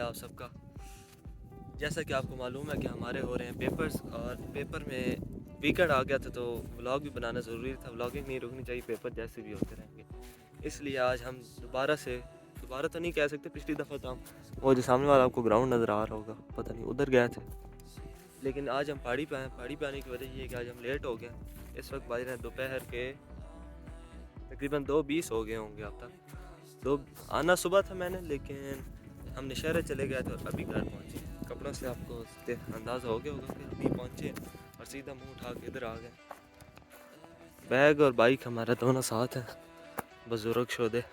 है आप सबका। जैसा कि आपको मालूम है कि हमारे हो रहे हैं पेपर्स, और पेपर में वीकेंड आ गया था तो व्लॉग भी बनाना ज़रूरी था। व्लॉगिंग नहीं रुकनी चाहिए, पेपर जैसे भी होते रहेंगे। इसलिए आज हम दोबारा तो नहीं कह सकते, पिछली दफ़ा तो हम वो जो सामने वाला आपको ग्राउंड नज़र आ रहा होगा, पता नहीं उधर गए थे, लेकिन आज हम पहाड़ी पे आए। पहाड़ी पे आने की वजह ये है कि आज हम लेट हो गए। इस वक्त बज रहे हैं दोपहर के तकरीबन 2:20 हो गए होंगे अब तक। दो आना सुबह था मैंने, लेकिन हम नशहरे चले गए थे और अभी घर पहुँचे। कपड़ों से आपको अंदाज़ा हो गया होगा कि अभी पहुँचे और सीधा मुंह उठा के इधर आ गए। बैग और बाइक हमारा दोनों साथ है, बुजुर्ग शोदे।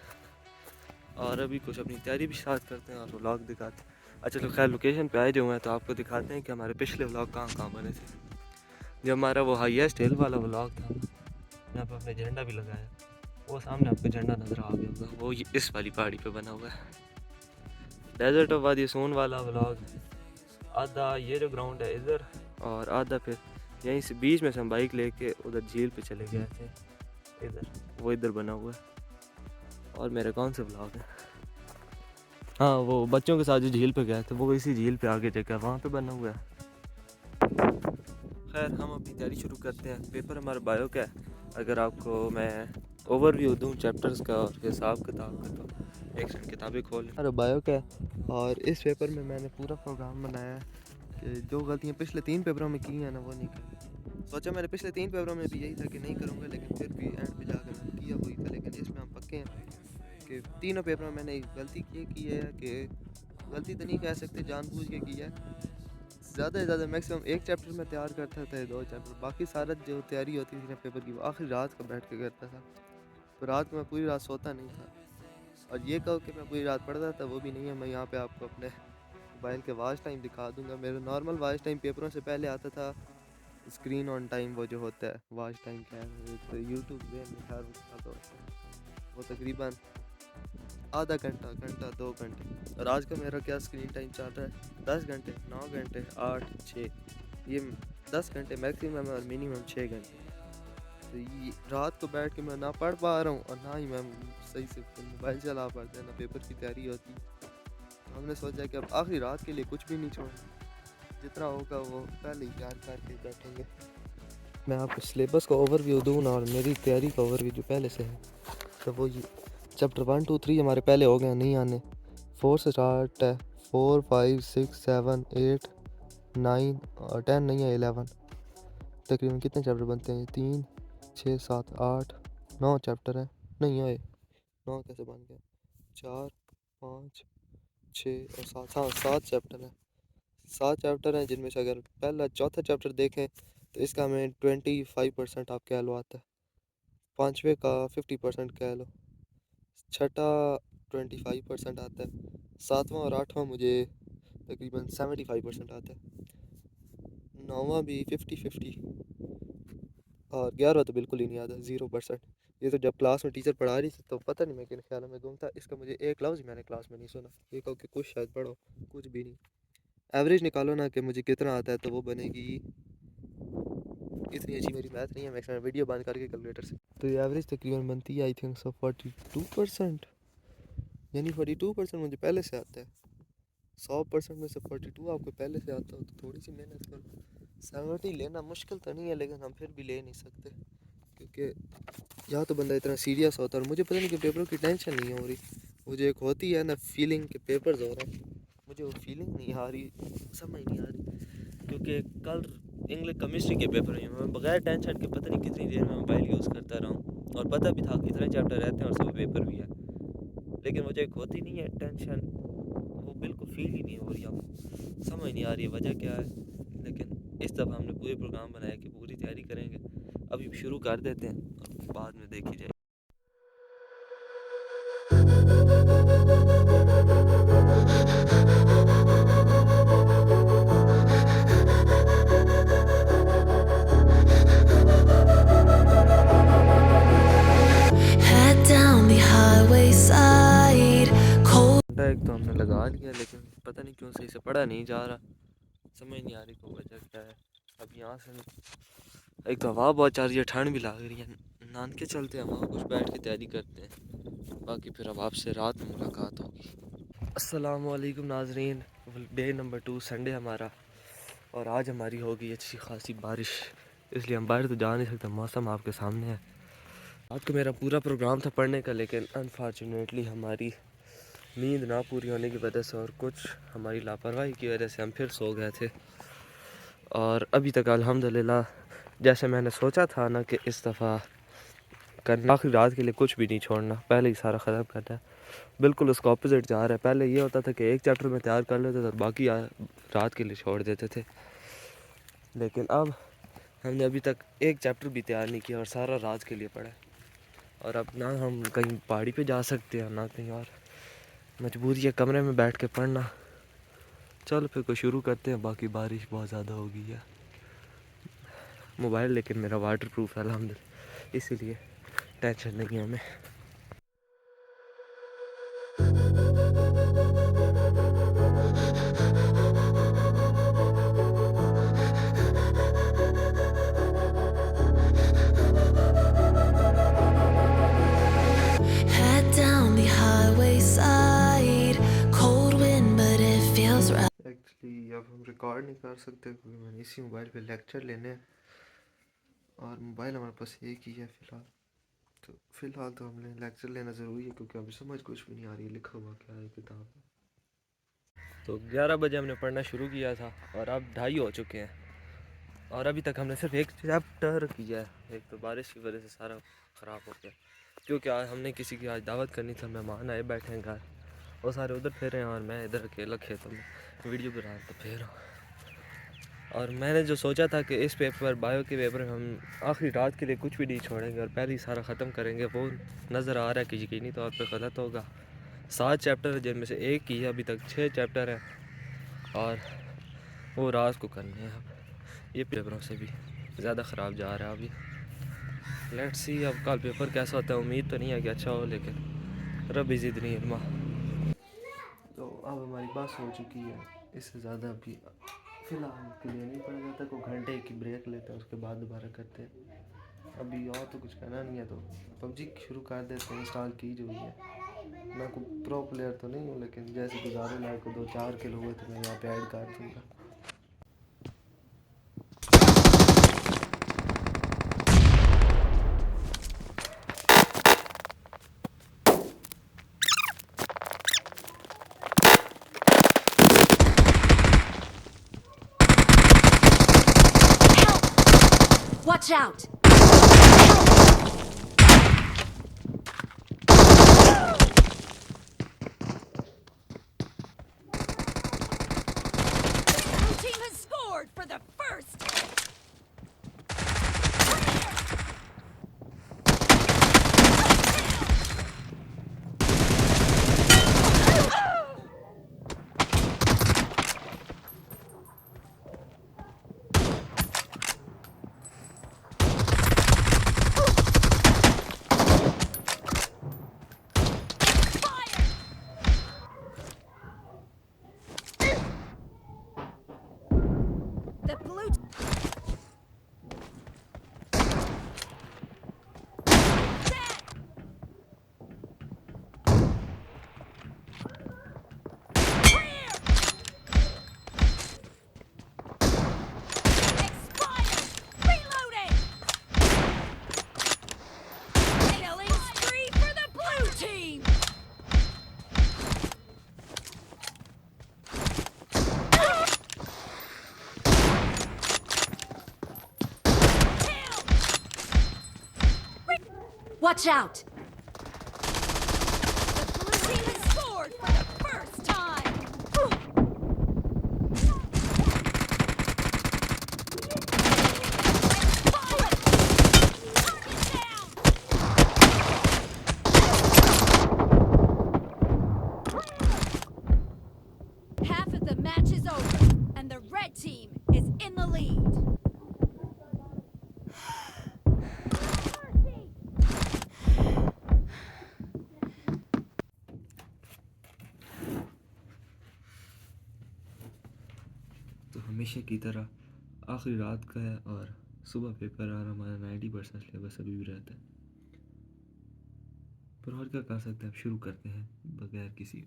और अभी कुछ अपनी तैयारी भी स्टार्ट करते हैं और व्लॉग दिखाते हैं। अच्छा, तो खैर लोकेशन पे आए जो हैं तो आपको दिखाते हैं कि हमारे पिछले व्लॉग कहाँ कहाँ बने थे। जो हमारा वो हाईएस्ट हिल वाला व्लॉग था, यहाँ पर हमने झंडा भी लगाया। वो सामने आपको झंडा नज़र आ गया होगा, वो इस वाली पहाड़ी पे बना हुआ है। डेजर्ट ऑफ वादी सोन वाला व्लॉग, आधा ये जो ग्राउंड है इधर, और आधा फिर यहीं से बीच में से हम बाइक लेके उधर झील पे चले गए थे। इधर वो इधर बना हुआ है। और मेरे कौन से व्लॉग है, हाँ वो बच्चों के साथ जो झील पे गए थे वो इसी झील पे आगे जगह वहाँ पे बना हुआ है। खैर हम अपनी तैयारी शुरू करते हैं। पेपर हमारा बायो का है। अगर आपको मैं ओवरव्यू दूं चैप्टर्स का और हिसाब किताब का, तो एक सेकंड किताबें खोल लें। हमारा बायो का है और इस पेपर में मैंने पूरा प्रोग्राम बनाया है कि जो गलतियाँ पिछले 3 पेपरों में की हैं ना वो नहीं करूँ। सोचा मैंने पिछले 3 पेपरों में भी यही था कि नहीं करूँगा, लेकिन फिर भी एंड पे जाकर मैंने किया वही था। लेकिन इसमें हम पक्के हैं कि तीनों पेपरों में मैंने गलती ये की है कि गलती तो नहीं कह सकते, जानबूझ के की है। ज़्यादा से ज़्यादा मैक्सिमम एक चैप्टर में तैयार करता था, 2 चैप्टर, बाकी सारा जो तैयारी होती थी ना पेपर की वो आखिरी रात को बैठ के करता था। तो रात को मैं पूरी रात सोता नहीं था। और ये कहो कि मैं पूरी रात पढ़ता था, वो भी नहीं है। मैं यहाँ पे आपको अपने मोबाइल के वॉच टाइम दिखा दूँगा। मेरा नॉर्मल वॉच टाइम पेपरों से पहले आता था स्क्रीन ऑन टाइम, वो जो होता है वॉच टाइम क्या है तो यूट्यूब में लिखा होता है, वो तकरीबन आधा घंटा, 2 घंटे। और आज का मेरा क्या स्क्रीन टाइम चल रहा है 10 घंटे, 9 घंटे, 8, 6, ये 10 घंटे मैक्सिमम और मिनिमम 6 घंटे। तो ये रात को बैठ के मैं ना पढ़ पा रहा हूँ और ना ही मैं सही से मोबाइल चला पाते हैं, ना पेपर की तैयारी होती। तो हमने सोचा कि अब आखिरी रात के लिए कुछ भी नहीं छोड़ना, जितना होगा वो पहले ही तैयार करके बैठेंगे। मैं आपको सिलेबस का ओवरव्यू दूँ ना और मेरी तैयारी का ओवरव्यू जो पहले से है, तो वो ये चैप्टर 1, 2, 3 हमारे पहले हो गए, नहीं आने। 4 से स्टार्ट है, 4, 5, 6, 7, 8, 9 और 10 नहीं है, 11। तकरीबन कितने चैप्टर बनते हैं? 3, 6, 7, 8, 9 चैप्टर है। नहीं आए 9 कैसे बन गया? 4, 5, 6 और 7, हाँ 7 चैप्टर है। 7 चैप्टर हैं जिनमें से अगर पहला चौथा चैप्टर देखें तो इसका हमें 25% आप कह लो आता है, पाँचवें का 50% कह लो, छठा 25% आता है, सातवां और आठवां मुझे तकरीबन 75% आता है, नौवां भी 50-50 और 11वां तो बिल्कुल ही नहीं आता, 0%। ये तो जब क्लास में टीचर पढ़ा रही थी तो पता नहीं मैं किन ख्यालों में गुम था। इसका मुझे एक लफ्ज़ मैंने क्लास में नहीं सुना। ये कहो कि कुछ शायद पढ़ो, कुछ भी नहीं। एवरेज निकालो ना कि मुझे कितना आता है, तो वो बनेगी, इतनी अच्छी मेरी मैथ नहीं है, मैं वीडियो बंद करके कैलकुलेटर से, तो ये एवरेज तकरीबन बनती है आई थिंक सो 42%। यानी 42% मुझे पहले से आता है। 100% में से 42 आपको पहले से आता हो तो थोड़ी सी मेहनत करो। 70 लेना मुश्किल तो नहीं है, लेकिन हम फिर भी ले नहीं सकते, क्योंकि या तो बंदा इतना सीरियस होता है। और मुझे पता नहीं कि पेपरों की टेंशन नहीं हो रही, मुझे एक होती है ना फीलिंग के पेपर्स हो रहे हैं, मुझे वो फीलिंग नहीं आ रही, समझ नहीं आ रही। क्योंकि कल इंग्लिश केमिस्ट्री के पेपर में मैं बगैर टेंशन के पता नहीं कितनी देर में मोबाइल यूज़ करता रहा हूँ, और पता भी था कितने चैप्टर रहते हैं और सब पेपर भी है, लेकिन मुझे एक होती नहीं है टेंशन, वो बिल्कुल फील ही नहीं हो रही। अब समझ नहीं आ रही है वजह क्या है। लेकिन इस दफ़ा हमने पूरे प्रोग्राम बनाया कि पूरी तैयारी करेंगे। अभी शुरू कर देते हैं और बाद में देखी जाए। Head down the highway side, cold. एक तो हमने लगा लिया, लेकिन पता नहीं क्यों सही से पढ़ा नहीं जा रहा, समझ नहीं आ रही को वजह क्या है। अब यहाँ से एक तो हवा बहुत चल रही है, ठंड भी लग रही है, नान के चलते हैं वहाँ कुछ बैठ के तैयारी करते हैं। बाकी फिर अब आपसे रात में मुलाकात होगी। अस्सलामुअलैकुम नाजरीन। डे नंबर 2 संडे हमारा, और आज हमारी होगी अच्छी खासी बारिश, इसलिए हम बाहर तो जा नहीं सकते। मौसम आपके सामने है। आज को मेरा पूरा प्रोग्राम था पढ़ने का, लेकिन अनफॉर्चुनेटली हमारी नींद ना पूरी होने की वजह से और कुछ हमारी लापरवाही की वजह से हम फिर सो गए थे। और अभी तक अल्हम्दुलिल्लाह जैसे मैंने सोचा था ना कि इस दफ़ा करना, आखिरी रात के लिए कुछ भी नहीं छोड़ना, पहले ही सारा ख़त्म करना है, बिल्कुल उसका ऑपोजिट जा रहा है। पहले ये होता था कि एक चैप्टर में तैयार कर लेते थे और बाकी रात के लिए छोड़ देते थे, लेकिन अब हमने अभी तक एक चैप्टर भी तैयार नहीं किया और सारा रात के लिए पढ़ा है। और अब ना हम कहीं पहाड़ी पे जा सकते हैं ना कहीं, और मजबूरी है कमरे में बैठ के पढ़ना। चल फिर को शुरू करते हैं। बाकी बारिश बहुत ज़्यादा हो गई है। मोबाइल लेकिन मेरा वाटर प्रूफ है अल्हम्दुलिल्लाह, इसीलिए टेंशन नहीं है हमें। Head down the highway side, cold wind, but it feels right. Actually अब हम रिकॉर्ड नहीं कर सकते क्योंकि मैंने इसी मोबाइल पे लेक्चर लेने हैं और मोबाइल हमारे पास एक ही है फ़िलहाल। तो फ़िलहाल तो हमने लेक्चर लेना ज़रूरी है क्योंकि अभी समझ कुछ भी नहीं आ रही है लिखा हुआ क्या है किताब में। तो 11 बजे हमने पढ़ना शुरू किया था और अब 2:30 हो चुके हैं और अभी तक हमने सिर्फ एक चैप्टर किया है। एक तो बारिश की वजह से सारा ख़राब हो गया, क्योंकि आज हमने किसी की आज दावत करनी था, मेहमान आए बैठे हैं घर, वो सारे उधर फिर रहे हैं और मैं इधर अकेला खेतों में वीडियो बना तो फिर रहा हूँ। और मैंने जो सोचा था कि इस पेपर बायो के पेपर में हम आखिरी रात के लिए कुछ भी नहीं छोड़ेंगे और पहले ही सारा ख़त्म करेंगे, वो नज़र आ रहा है कि यकीनी तौर पे गलत होगा। 7 चैप्टर है जिनमें से एक ही है, अभी तक 6 चैप्टर हैं और वो रात को करने हैं। अब ये पेपरों से भी ज़्यादा ख़राब जा रहा है अभी। लेट्स सी अब कल पेपर कैसा होता है। उम्मीद तो नहीं है कि अच्छा हो, लेकिन रब ज़िदनी इल्मा। तो अब हमारी बस हो चुकी है, इससे ज़्यादा अभी फ़िलहाल के लिए नहीं पढ़ा जाता। कोई घंटे की ब्रेक लेते हैं उसके बाद दोबारा करते हैं। अभी और तो कुछ करना नहीं है तो पबजी शुरू कर देते हैं। इंस्टॉल की जो हुई है, मैं कोई प्रो प्लेयर तो नहीं हूँ, लेकिन जैसे गुजारे लायक को 2-4 किलो हुए तो मैं यहाँ पे ऐड कर दूँगा। Watch out! Blue team has scored for the first. The blue expired. Reloading. Killing spree for the blue team. Watch out! The blue team has scored for the first time! Target down! Half of the match is over, and the red team is in the lead. तो हमेशा की तरह आखिरी रात का है और सुबह पेपर और हमारा 90% सिलेबस अभी भी रहता है, पर और क्या कर सकते हैं। अब शुरू करते हैं बगैर किसी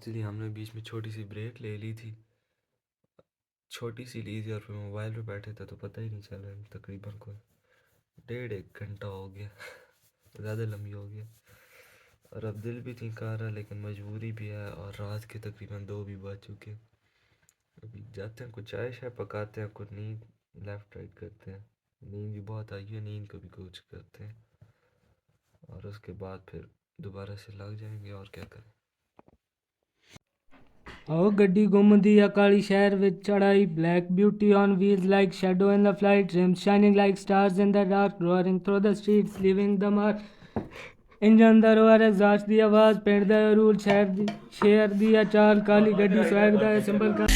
इसलिए हमने बीच में छोटी सी ब्रेक ले ली थी, छोटी सी ली थी, और फिर मोबाइल पे बैठे थे तो पता ही नहीं चला। तकरीबन कोई 1.5 घंटा हो गया, ज़्यादा लंबी हो गया। और अब दिल भी नहीं कर रहा, लेकिन मजबूरी भी है, और रात के तकरीबन 2 भी बज चुके। अभी जाते हैं, कुछ चाय शाय पकाते हैं, कुछ नींद लेफ़्ट राइट करते हैं। नींद भी बहुत आई है, नींद को भी कुछ करते हैं, और उसके बाद फिर दोबारा से लग जाएंगे। और क्या करें। आओ गड्डी घुमदी है काली शहर विच चढ़ाई black beauty on wheels like shadow in the flight rims shining like stars in the dark roaring through the streets leaving the mark engine ਦਾ ਰੋਰ ਐਗਜ਼ਾਸਟ ਦੀ ਆਵਾਜ਼ ਪਿੰਡ ਦਾ ਰੂਲ ਸ਼ਹਿਰ ਦੀ ਆ ਚਾਲ ਕਾਲੀ ਗੱਡੀ ਸਵੈਗ ਦਾ ਸਿੰਬਲ ਕਾ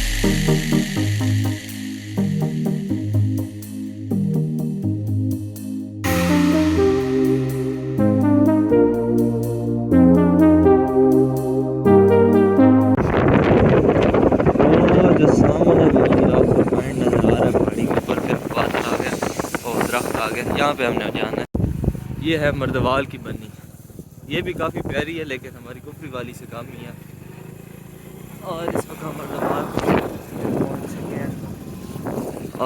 जो सामने आपको पॉइंट नज़र आ रहा है पहाड़ी के ऊपर, फिर बादल आ गया और दरख्त आ गया। यहाँ पे हमने जाना है। ये है मर्दवाल की बन्नी। ये भी काफ़ी प्यारी है, लेकिन हमारी कुफरी वाली से कम ही है। और इस वक्त हम मर्दवाल पहुँच चुके हैं।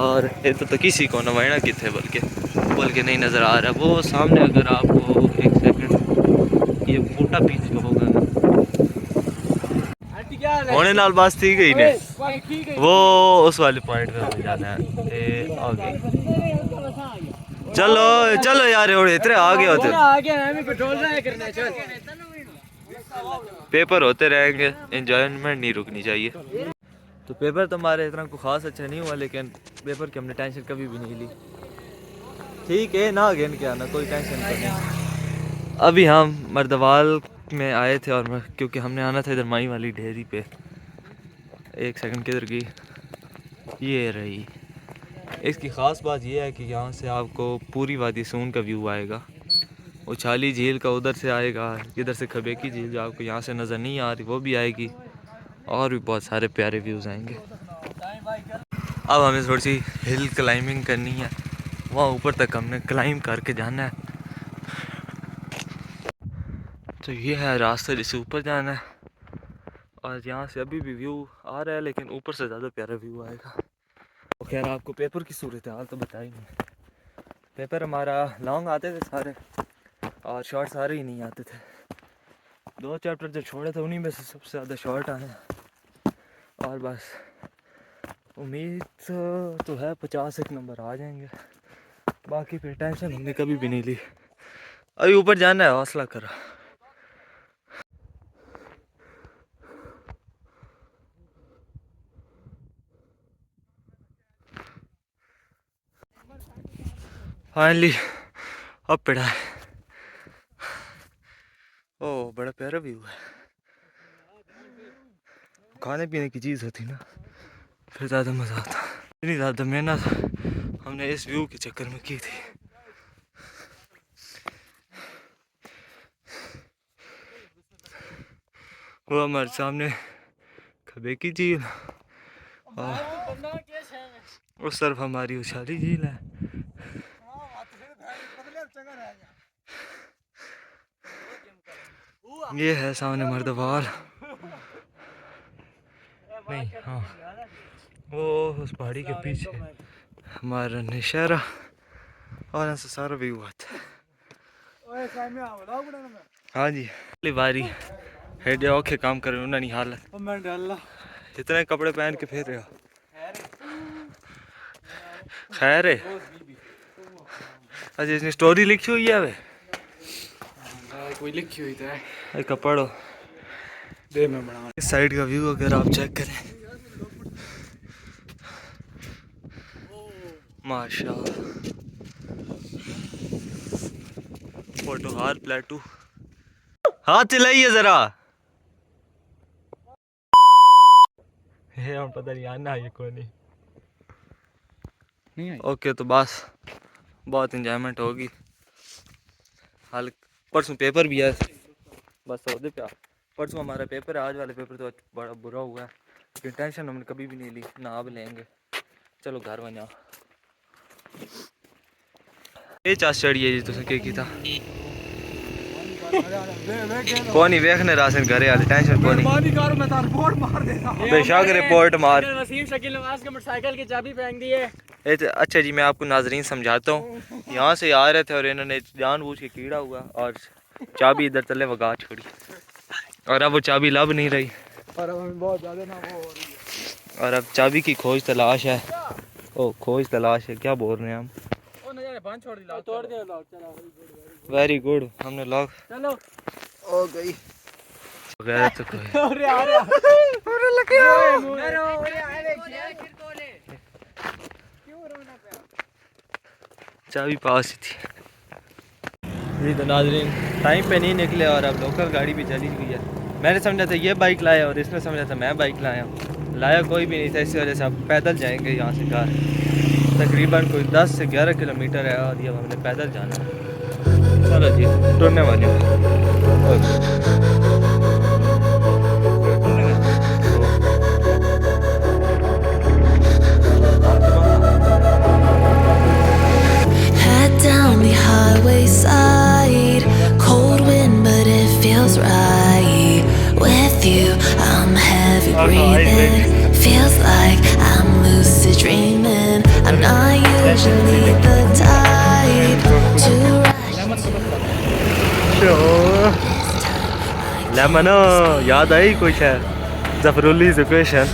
और ये तो किसी को नवायना किथे बल्कि नहीं नज़र आ रहा। वो सामने अगर आपको एक सेकंड ये बूटा पीछे होगा ना, होने नाल बात थी गई ने, वो उस वाले पॉइंट पे हमें जाना है। आगे चलो चलो यार, इतने आगे होते पेपर होते रहेंगे, एंजॉयमेंट नहीं रुकनी चाहिए। तो पेपर तो हमारे इतना कुछ खास अच्छा नहीं हुआ, लेकिन पेपर की हमने टेंशन कभी भी नहीं ली। ठीक है ना, गेंद के आना, कोई टेंशन नहीं। अभी हम मर्दवाल में आए थे, और क्योंकि हमने आना था इधर माई वाली ढेरी पे। एक सेकंड किधर गई, ये रही। इसकी ख़ास बात यह है कि यहाँ से आपको पूरी वादी सून का व्यू आएगा। उछाली झील का उधर से आएगा, इधर से खबेकी झील जो आपको यहाँ से नज़र नहीं आ रही वो भी आएगी, और भी बहुत सारे प्यारे व्यूज़ आएंगे। अब हमें थोड़ी सी हिल क्लाइंबिंग करनी है, वहाँ ऊपर तक हमने क्लाइंब करके जाना है। तो ये है रास्ता जिससे ऊपर जाना है, और यहाँ से अभी भी व्यू आ रहा है, लेकिन ऊपर से ज़्यादा प्यारा व्यू आएगा। तो खैर आपको पेपर की सूरत हाल तो बताई नहीं। पेपर हमारा लॉन्ग आते थे सारे, और शॉर्ट सारे ही नहीं आते थे। 2 चैप्टर जो छोड़े थे उन्हीं में से सबसे ज़्यादा शॉर्ट आए हैं। और बस उम्मीद तो है 50 नंबर आ जाएंगे, बाकी फिर टेंशन हमने कभी भी नहीं ली। अभी ऊपर जाना है, हौसला करा। फाइनली अब पड़ा है। ओह बड़ा प्यारा व्यू है। खाने पीने की चीज़ होती ना, फिर ज़्यादा मज़ा आता। इतनी ज़्यादा मेहनत हमने इस व्यू के चक्कर में की थी। वो हमारे सामने खबेकी झील, और उस तरफ हमारी उछाली झील है। ये है सामने मर्दवाल, नहीं हाँ, वो उस पहाड़ी के पीछे हमारा नौशहरा, और यहाँ से सारा व्यू आता है। हाँ जी, पहली बारी हेडे औखे काम कर रहे नहीं हालत, इतने कपड़े पहन के फिर रहे हो। खैर है, अच्छा इसने स्टोरी लिखी हुई है वे, कोई लिखी हुई है एक पढ़ो दे मैं बना। इस साइड का व्यू अगर आप चेक करें, माशाल्लाह। फोटो हार प्लेटू, हाथ चलाइए जरा। हम पता नहीं आना है कोई नहीं। ओके तो बस बहुत इंजॉयमेंट होगी। हाल परसों पेपर भी है, बस सौदे पे परसों हमारा पेपर है। आज वाले पेपर तो बड़ा बुरा हुआ है, लेकिन टेंशन हमने कभी भी नहीं ली, ना अब लेंगे। चलो घर बना ये चास चढ़ी है जी तुसें केह् कीता कोनी वेखने रासन घरे वाले टेंशन कोनी बेशक रिपोर्ट मार। वसीम शकील नवाज के मोटरसाइकिल की चाबी फेंक दी है। अच्छा जी मैं आपको नाजरीन समझाता हूँ। यहाँ से आ रहे थे और इन्होंने जानबूझ के कीड़ा हुआ और चाबी इधर तले वगा छोड़ी और अब वो चाबी लब नहीं रही और अब चाबी की खोज तलाश है। ओ खोज तलाश है क्या बोल रहे हैं हम। वेरी गुड हमने लॉक हो गई वगैरह तो कोई चाबी पास ही थी जी। तो नाजरीन टाइम पे नहीं निकले और अब लोकल गाड़ी भी चली हुई है। मैंने समझा था ये बाइक लाया और इसने समझा था मैं बाइक लाया कोई भी नहीं था। इसी वजह से अब पैदल जाएंगे यहाँ से घर तकरीबन कोई 10 से 11 किलोमीटर है और ये हमने पैदल जाना है। चलो जी टूरने वाले Head down the highway side, cold wind, but it feels right. With you, I'm heavy breathing. Feels like I'm lucid dreaming. I'm not usually the type to rush. Lemon याद आई कुछ है जफरुली इक्वेशन।